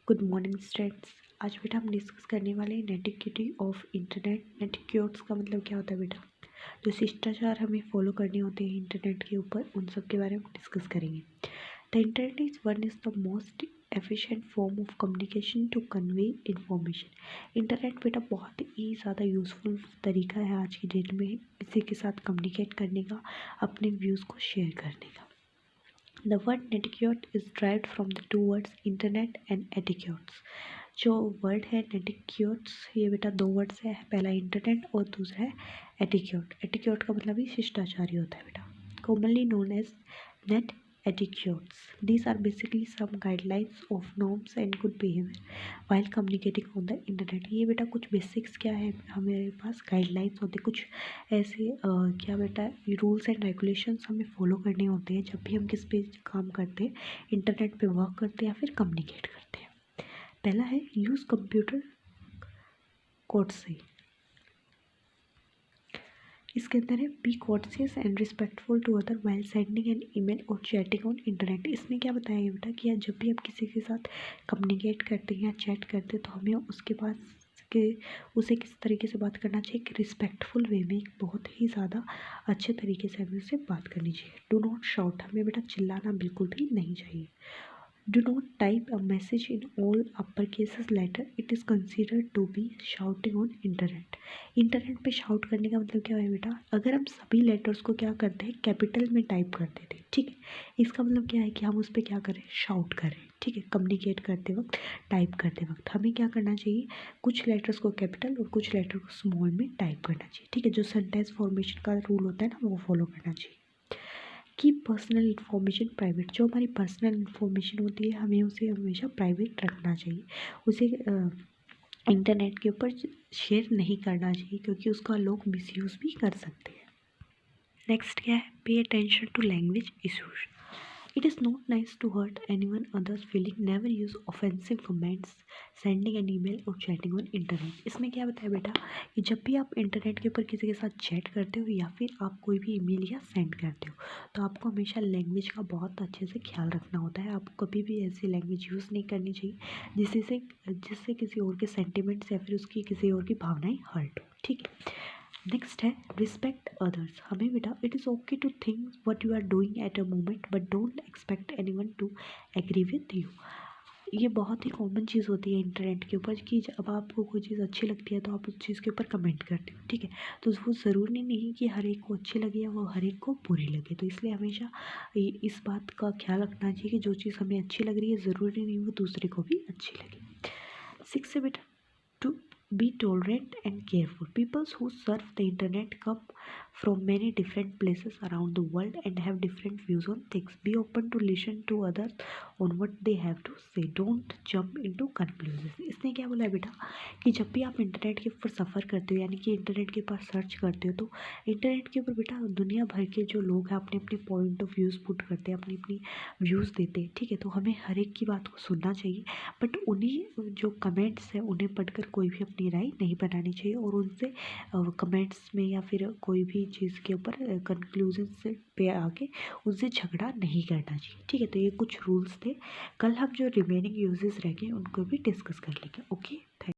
Good morning students. आज बेटा हम डिस्कस करने वाले हैं नेटिक्विटी ऑफ इंटरनेट। नेटिक्वेट्स का मतलब क्या होता है बेटा? जो शिष्टाचार हमें फॉलो करने होते हैं इंटरनेट के ऊपर, उन सब के बारे में डिस्कस करेंगे। The internet is the most efficient form of communication to convey information. Internet बेटा बहुत ही ज़्यादा यूज़फुल तरीका है आज की डेट में किसी के साथ कम्युनिकेट करने का, अपने व्यूज़ को शेयर करने का। The word netiquette is derived from the two words internet and etiquettes। जो वर्ड है नेटिक्यूट्स, ये बेटा दो वर्ड से है, पहला इंटरनेट और दूसरा है एटिक्यूट। एटिक्यूट का मतलब ही शिष्टाचार होता है बेटा, commonly known as net etiquettes। These are basically some guidelines of norms and good behavior while communicating on the internet। ये बेटा कुछ बेसिक्स क्या है, हमारे पास गाइडलाइंस होते हैं, कुछ ऐसे क्या बेटा रूल्स एंड रेगुलेशंस हमें फॉलो करने होते हैं जब भी हम किस पे काम करते हैं, इंटरनेट पे वर्क करते हैं या फिर कम्युनिकेट करते हैं। पहला है यूज़ कंप्यूटर कोर्टसी। इसके अंदर है be courteous and respectful to other while sending an email और चैटिंग ऑन इंटरनेट। इसमें क्या बताया गया बेटा कि जब भी आप किसी के साथ कम्युनिकेट करते हैं या चैट करते हैं तो हमें उसके पास के उसे किस तरीके से बात करना चाहिए, एक रिस्पेक्टफुल वे में, बहुत ही ज़्यादा अच्छे तरीके से हमें उससे बात करनी चाहिए। डू नॉट शाउट, हमें बेटा चिल्लाना बिल्कुल भी नहीं चाहिए। Do not type a message in all uppercases letter. It is considered to be shouting on internet। Internet पे शाउट करने का मतलब क्या है बेटा? अगर हम सभी लेटर्स को क्या करते हैं, कैपिटल में टाइप करते थे, ठीक है, इसका मतलब क्या है कि हम उस पर क्या करें, शाउट करें, ठीक है। कम्युनिकेट करते वक्त, टाइप करते वक्त हमें क्या करना चाहिए, कुछ लेटर्स को कैपिटल और कुछ लेटर को स्मॉल में टाइप करना चाहिए, ठीक है। जो सेंटेंस फॉर्मेशन का रूल होता है ना, वो फॉलो करना चाहिए। कि पर्सनल इन्फॉर्मेशन प्राइवेट, जो हमारी पर्सनल इन्फॉर्मेशन होती है हमें उसे हमेशा प्राइवेट रखना चाहिए, उसे इंटरनेट के ऊपर शेयर नहीं करना चाहिए क्योंकि उसका लोग मिसयूज़ भी कर सकते हैं। नेक्स्ट क्या है, pay attention to language issues. It is not nice to hurt anyone others feeling, never use offensive comments, sending an email और चैटिंग ऑन इंटरनेट। इसमें क्या बताया बेटा कि जब भी आप इंटरनेट के ऊपर किसी के साथ चैट करते हो या फिर आप कोई भी ईमेल या सेंड करते हो तो आपको हमेशा लैंग्वेज का बहुत अच्छे से ख्याल रखना होता है। आपको कभी भी ऐसी लैंग्वेज यूज़ नहीं करनी चाहिए जिससे किसी और के सेंटिमेंट्स या फिर उसकी किसी और की भावनाएं हर्ट हो, ठीक है। नेक्स्ट है रिस्पेक्ट अदर्स। हमें बेटा it is okay to think what you are doing at a moment but don't expect anyone to agree with you. ये बहुत ही कॉमन चीज़ होती है इंटरनेट के ऊपर कि जब आपको कोई चीज़ अच्छी लगती है तो आप उस चीज़ के ऊपर कमेंट करते हो, ठीक है। तो वो ज़रूरी नहीं कि हर एक को अच्छी लगे या वो हर एक को बुरी लगे, तो इसलिए हमेशा इस बात का ख्याल रखना चाहिए कि जो चीज़ हमें अच्छी लग रही है ज़रूरी नहीं वो दूसरे को भी अच्छी लगे। 6 है बेटा to be tolerant and careful। People who surf the internet come from many different places around the world and have different views on things। Be open to listen to others on what they have to say। Don't jump into conclusions। इसने क्या बोला है बेटा कि जब भी आप internet के ऊपर सफ़र करते हो यानी कि इंटरनेट के ऊपर सर्च करते हो तो इंटरनेट के ऊपर बेटा दुनिया भर के जो लोग हैं अपने अपने पॉइंट ऑफ व्यूज़ पुट करते हैं, अपनी अपनी व्यूज़ देते हैं, ठीक है। तो हमें हर एक की बात को सुनना चाहिए बट उन्हीं जो कमेंट्स हैं उन्हें पढ़कर कोई भी अपनी राय नहीं बनानी चाहिए और उनसे कमेंट्स में या फिर कोई भी चीज़ के ऊपर कंक्लूजन से पे आके उनसे झगड़ा नहीं करना चाहिए, ठीक है। तो ये कुछ रूल्स थे, कल हम जो रिमेनिंग यूजेस रह गए उनको भी डिस्कस कर लेंगे। Okay, thank